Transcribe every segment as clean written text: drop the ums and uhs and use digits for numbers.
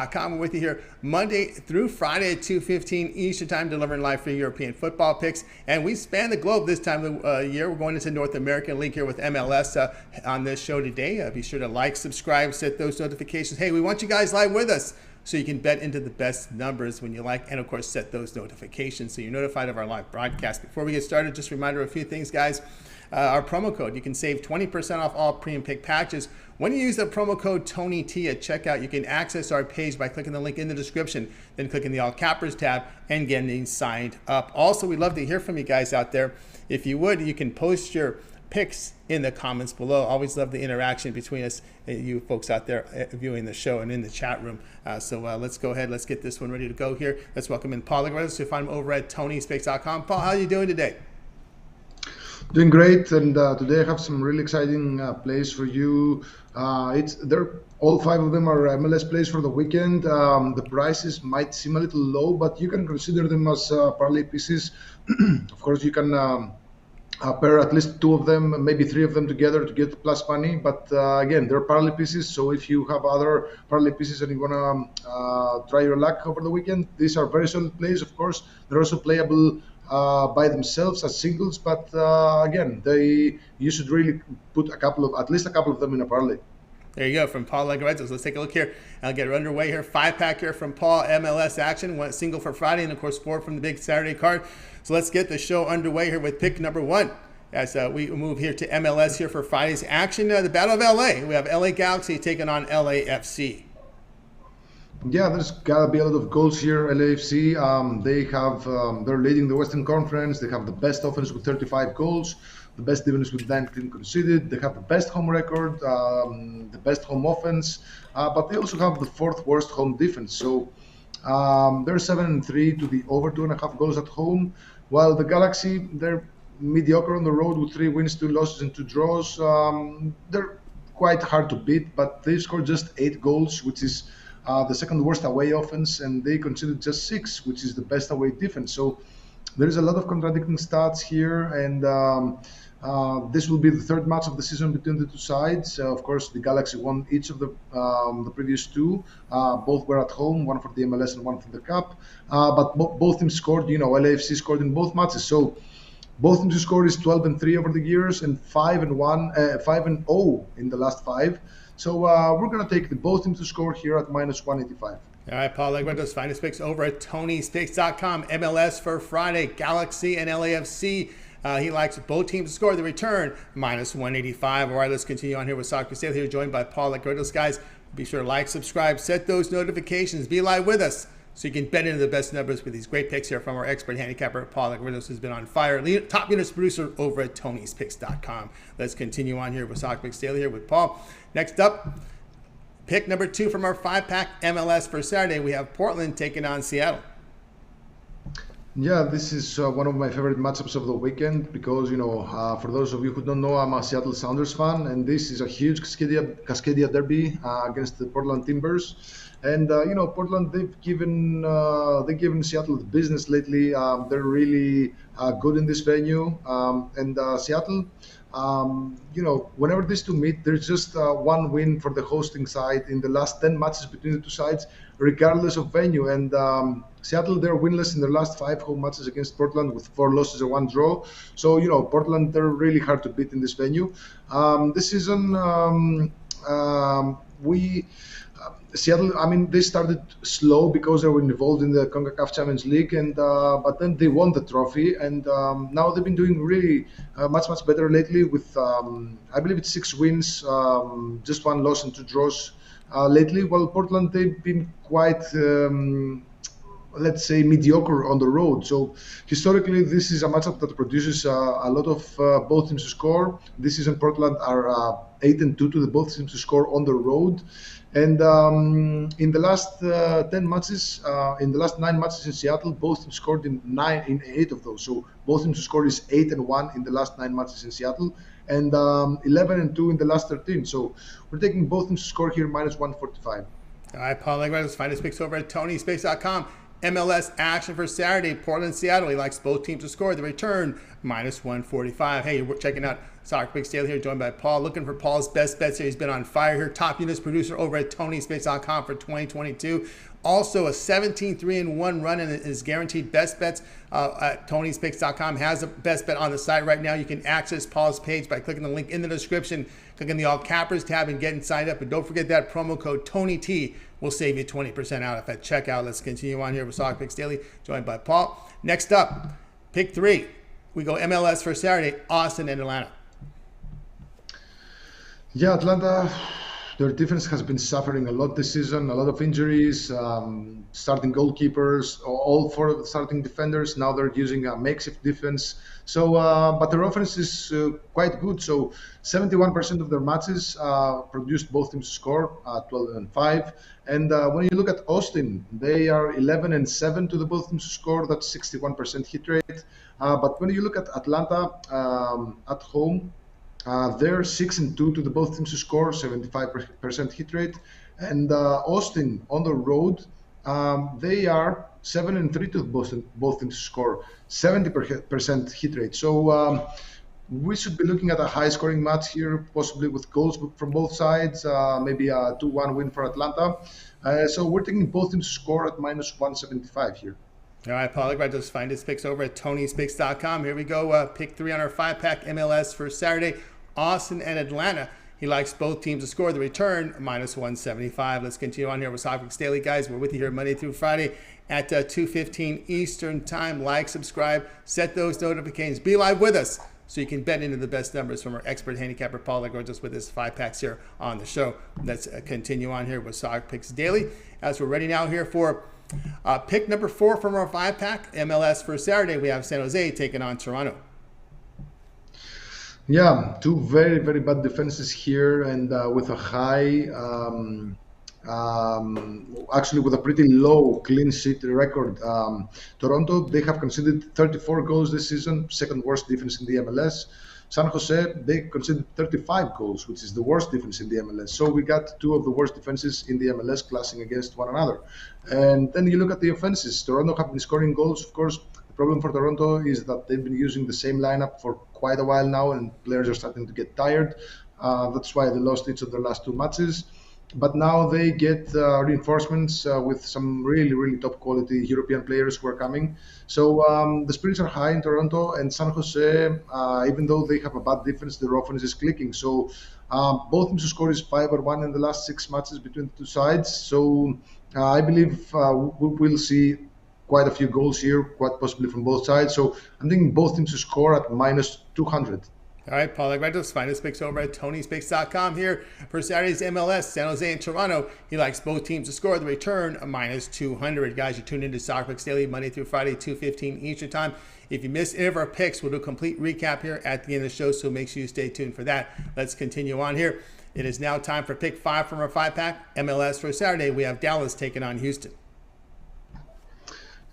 Com. We're with you here Monday through Friday at 2:15 Eastern Time, delivering live free European football picks. And we span the globe this time of the year. We're going into North American League here with MLS on this show today. Be sure to like, subscribe, set those notifications. Hey, we want you guys live with us so you can bet into the best numbers when you like, and of course set those notifications so you're notified of our live broadcast. Before we get started, just a reminder of a few things, guys. Our promo code, you can save 20% off all premium pick packages. When you use the promo code TONYT at checkout, you can access our page by clicking the link in the description, then clicking the All Cappers tab and getting signed up. Also, we'd love to hear from you guys out there. If you would, you can post your picks in the comments below. Always love the interaction between us, you folks out there viewing the show and in the chat room. So let's go ahead. Let's get this one ready to go here. Let's welcome in Paul Legredo. So find him over at TonySpakes.com. Paul, how are you doing today? Doing great, and today I have some really exciting plays for you. All five of them are MLS plays for the weekend. The prices might seem a little low, but you can consider them as parlay pieces. Of course, you can pair at least two of them, maybe three of them together to get plus money. But again, they're parlay pieces. So if you have other parlay pieces and you want to try your luck over the weekend, these are very solid plays. Of course, they're also playable by themselves as singles, but again, you should really put at least a couple of them in a parlay. There you go, from Paul Legredo. So let's take a look here. I'll get it underway here. 5-pack here from Paul, MLS action. One single for Friday, and of course 4 from the big Saturday card. So let's get the show underway here with pick number 1. As we move here to MLS here for Friday's action. The Battle of LA. We have LA Galaxy taking on LAFC. Yeah, there's gotta be a lot of goals here. LAFC, they're leading the Western Conference. They have the best offense with 35 goals, the best defense with 19 conceded. They have the best home record, the best home offense, but they also have the 4th worst home defense. So they're 7-3 to the over 2.5 goals at home, while the Galaxy, they're mediocre on the road with 3 wins, 2 losses, and 2 draws. They're quite hard to beat, but they scored just 8 goals, which is the 2nd worst away offense, and they conceded just 6, which is the best away defense. So there is a lot of contradicting stats here, and this will be the 3rd match of the season between the two sides. Of course, the Galaxy won each of the previous 2. Both were at home, one for the MLS and one for the Cup. But both teams scored. LAFC scored in both matches. So both teams' score is 12-3 over the years and 5-0 in the last 5. So we're going to take both teams to score here at -185. All right, Paul Legredo's finest picks over at TonySpakes.com. MLS for Friday, Galaxy and LAFC. He likes both teams to score the return, -185. All right, let's continue on here with Soccer Sale here, joined by Paul Legredo. Guys, be sure to like, subscribe, set those notifications, be live with us so you can bet into the best numbers with these great picks here from our expert handicapper, Paul Legredo, who's been on fire. Top units producer over at TonySpakes.com. Let's continue on here with Soccer Picks Daily here with Paul. Next up, pick number 2 from our 5-pack MLS for Saturday. We have Portland taking on Seattle. Yeah, this is one of my favorite matchups of the weekend because, for those of you who don't know, I'm a Seattle Sounders fan, and this is a huge Cascadia derby against the Portland Timbers. And, Portland, they've given Seattle the business lately. They're really good in this venue. And Seattle, whenever these two meet, there's just one win for the hosting side in the last 10 matches between the two sides, regardless of venue. And Seattle, they're winless in their last 5 home matches against Portland with 4 losses and 1 draw. So, Portland, they're really hard to beat in this venue. This season, Seattle, they started slow because they were involved in the CONCACAF Champions League, and but then they won the trophy, and now they've been doing really much better lately with, I believe it's 6 wins, just 1 loss and 2 draws lately, while Portland, they've been quite, let's say, mediocre on the road. So historically, this is a matchup that produces a lot of both teams to score. This season, Portland are 8-2 to the both teams to score on the road. And in the last 10 matches, in the last 9 matches in Seattle, both teams scored in 8 of those. So both teams scored is 8-1 in the last 9 matches in Seattle, and 11-2 in the last 13. So we're taking both teams to score here -145. All right, Paul Legredo's finest picks over at TonySpakes.com. MLS action for Saturday, Portland, Seattle. He likes both teams to score the return, -145. Hey, you're checking out Soccer Picks Daily here, joined by Paul. Looking for Paul's best bets here. He's been on fire here. Top units producer over at TonySpace.com for 2022. Also, a 17-3-1 run in his guaranteed best bets at TonySpace.com. Has a best bet on the site right now. You can access Paul's page by clicking the link in the description, clicking the All Cappers tab, and getting signed up. And don't forget that promo code TonyT will save you 20% out at checkout. Let's continue on here with Soccer Picks Daily, joined by Paul. Next up, pick 3. We go MLS for Saturday, Austin and Atlanta. Yeah, Atlanta, their defense has been suffering a lot this season, a lot of injuries, starting goalkeepers, all 4 of the starting defenders. Now they're using a makeshift defense. So, but their offense is quite good. So 71% of their matches produced both teams to score, 12-5. And when you look at Austin, they are 11-7 to the both teams to score. That's 61% hit rate. But when you look at Atlanta at home, they're 6-2 to the both teams to score, 75% hit rate. And Austin on the road, they are 7-3 to both teams to score, 70% hit rate. So we should be looking at a high-scoring match here, possibly with goals from both sides, maybe a 2-1 win for Atlanta. So we're taking both teams to score at -175 here. All right, Paul, I just find his picks over at TonySpace.com. Here we go. Pick 3 on our 5-pack MLS for Saturday, Austin and Atlanta. He likes both teams to score the return, -175. Let's continue on here with Soccer Picks Daily, guys. We're with you here Monday through Friday at 2:15 Eastern Time. Like, subscribe, set those notifications. Be live with us so you can bet into the best numbers from our expert handicapper, Paul Just with his 5-packs here on the show. Let's continue on here with Soccer Picks Daily as we're ready now here for pick number 4 from our 5-pack, MLS for Saturday. We have San Jose taking on Toronto. Yeah, 2 very, very bad defenses here, and with a high, actually with a pretty low clean sheet record. Toronto, they have conceded 34 goals this season, 2nd worst defense in the MLS. San Jose, they conceded 35 goals, which is the worst defense in the MLS. So we got 2 of the worst defenses in the MLS clashing against one another. And then you look at the offenses. Toronto have been scoring goals, of course. The problem for Toronto is that they've been using the same lineup for quite a while now, and players are starting to get tired. That's why they lost each of their last 2 matches. But now they get reinforcements with some really, really top quality European players who are coming. So the spirits are high in Toronto, and San Jose, even though they have a bad defense, their offense is clicking. So both teams to score is 5-1 in the last 6 matches between the 2 sides. So I believe we will see quite a few goals here, quite possibly from both sides. So I'm thinking both teams to score at -200. All right, Paul Agretos, find his picks over at TonySpace.com here for Saturday's MLS, San Jose and Toronto. He likes both teams to score the return, -200. Guys, you're tuned into Soccer Picks Daily, Monday through Friday, 2:15 Eastern Time. If you missed any of our picks, we'll do a complete recap here at the end of the show, so make sure you stay tuned for that. Let's continue on here. It is now time for pick 5 from our 5-pack, MLS for Saturday. We have Dallas taking on Houston.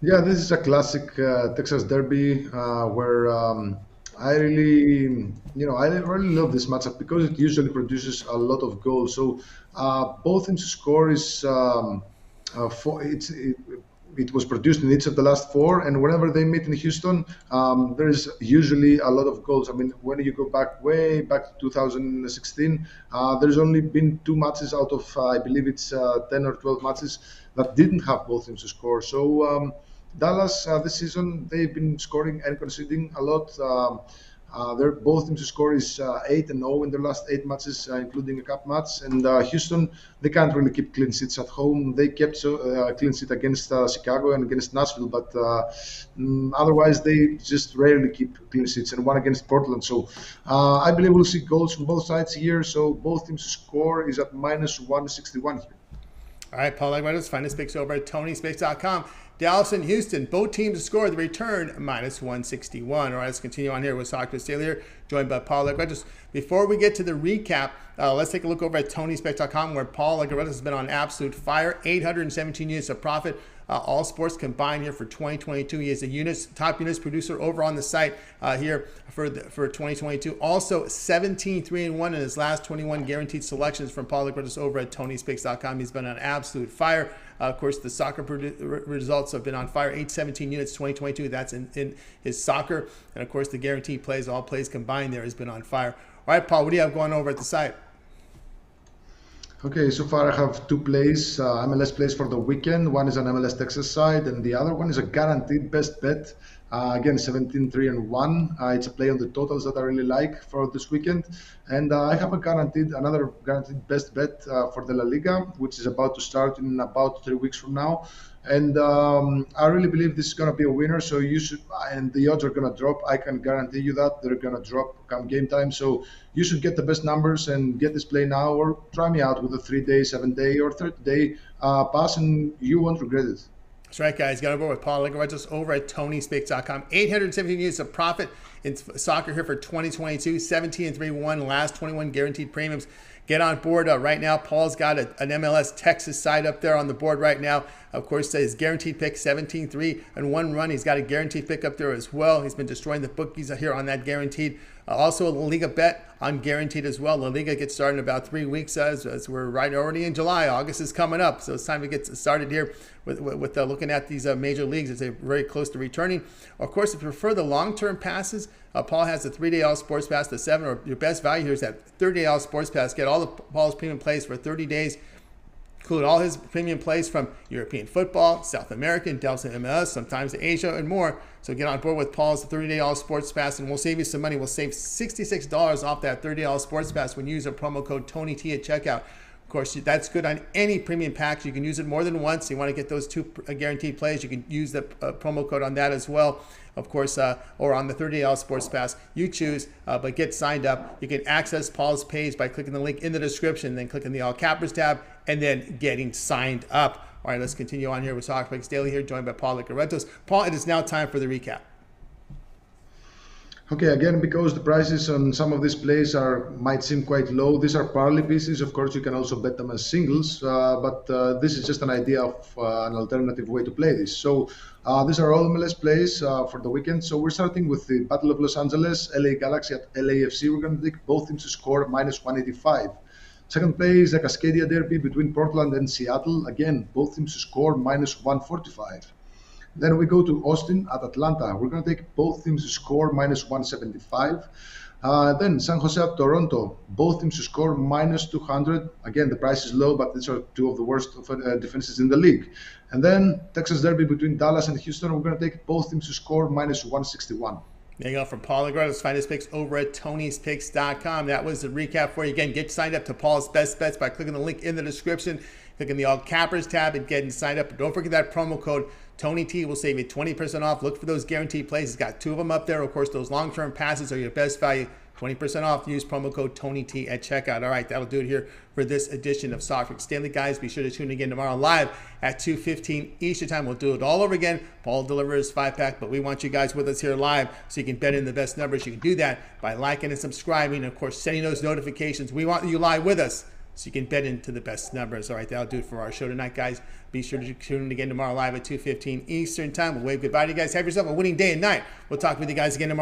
Yeah, this is a classic Texas derby where I really love this matchup because it usually produces a lot of goals. So both teams to score is it was produced in each of the last 4, and whenever they meet in Houston, there is usually a lot of goals. I mean, when you go way back to 2016, there's only been 2 matches out of I believe it's 10 or 12 matches that didn't have both teams to score. So Dallas this season, they've been scoring and conceding a lot. Their both teams to score is 8-0 in their last 8 matches, including a cup match. And Houston, they can't really keep clean sheets at home. They kept clean sheet against Chicago and against Nashville, but otherwise they just rarely keep clean sheets, and one against Portland. So I believe we'll see goals from both sides here. So both teams to score is at -161 here. All right, Paul Agretos, find his picks over at TonySpace.com. Dallas and Houston, both teams to score the return, -161. All right, let's continue on here with Soccer Picks Daily here, joined by Paul Agretos. Before we get to the recap, let's take a look over at TonySpace.com, where Paul Agretos has been on absolute fire. 817 units of profit, all sports combined here for 2022. He is a top units producer over on the site here for 2022. Also 17-3-1 in his last 21 guaranteed selections from Paul Agretos over at TonySpace.com. He's been on absolute fire. Of course, the soccer results have been on fire. 817 units 2022. That's in his soccer. And of course, the guaranteed plays, all plays combined there, has been on fire. All right, Paul, what do you have going over at the site? Okay, so far I have two plays, MLS plays for the weekend. One is an MLS Texas side, and the other one is a guaranteed best bet. Again, 17-3-1. It's a play on the totals that I really like for this weekend. And I have another guaranteed best bet for the La Liga, which is about to start in about 3 weeks from now. And I really believe this is going to be a winner. So you should, and the odds are going to drop. I can guarantee you that they're going to drop come game time. So you should get the best numbers and get this play now, or try me out with a 3-day, 7-day, or 30-day pass, and you won't regret it. That's right, guys. Got over with Paul Ligarejos over at TonySpicks.com. 817 units of profit in soccer here for 2022. 17-3-1, last 21 guaranteed premiums. Get on board right now. Paul's got an MLS Texas side up there on the board right now. Of course, his guaranteed pick, 17-3 and 1 run. He's got a guaranteed pick up there as well. He's been destroying the bookies here on that guaranteed. Also, a La Liga bet on guaranteed as well. La Liga gets started in about 3 weeks as we're already in July. August is coming up, so it's time to get started here with looking at these major leagues as they're very close to returning. Of course, if you prefer the long-term passes, Paul has the 3-day all sports pass, the 7, or your best value here is that 30-day all sports pass. Get all of Paul's premium plays for 30 days. Include all his premium plays from European football, South American, Delta MLS, sometimes Asia, and more. So get on board with Paul's 30-day all sports pass, and we'll save you some money. We'll save $66 off that 30-day all sports pass when you use a promo code TonyT at checkout. Of course, that's good on any premium package. You can use it more than once. You want to get those 2 guaranteed plays, you can use the promo code on that as well. Of course, or on the 30-day all sports pass, you choose, but get signed up. You can access Paul's page by clicking the link in the description, then clicking the All Cappers tab, and then getting signed up. All right, let's continue on here with Soccer Picks Daily here, joined by Paul Ligarejos. Paul, it is now time for the recap. Okay, again, because the prices on some of these plays might seem quite low, these are parlay pieces. Of course, you can also bet them as singles, but this is just an idea of an alternative way to play this. So these are all MLS plays for the weekend. So we're starting with the Battle of Los Angeles, LA Galaxy at LAFC. We're going to take both teams to score -185. Second play is the Cascadia Derby between Portland and Seattle. Again, both teams to score -145. Then we go to Austin at Atlanta. We're going to take both teams to score -175. Then San Jose at Toronto. Both teams to score -200. Again, the price is low, but these are 2 of the worst defenses in the league. And then Texas Derby between Dallas and Houston. We're going to take both teams to score -161. There you go from Paul Ligarejos. Find his picks over at TonySpicks.com. That was the recap for you. Again, get signed up to Paul's Best Bets by clicking the link in the description, clicking the All Cappers tab, and getting signed up. But don't forget that promo code TonyT will save you 20% off. Look for those guaranteed plays. He's got 2 of them up there. Of course, those long-term passes are your best value. 20% off. Use promo code TonyT at checkout. All right, that'll do it here for this edition of Soccer Picks Daily. Guys, be sure to tune in again tomorrow live at 2:15 Eastern Time. We'll do it all over again. Paul delivers 5-pack, but we want you guys with us here live so you can bet in the best numbers. You can do that by liking and subscribing, and of course, sending those notifications. We want you live with us so you can bet into the best numbers. All right, that'll do it for our show tonight, guys. Be sure to tune in again tomorrow live at 2:15 Eastern Time. We'll wave goodbye to you guys. Have yourself a winning day and night. We'll talk with you guys again tomorrow.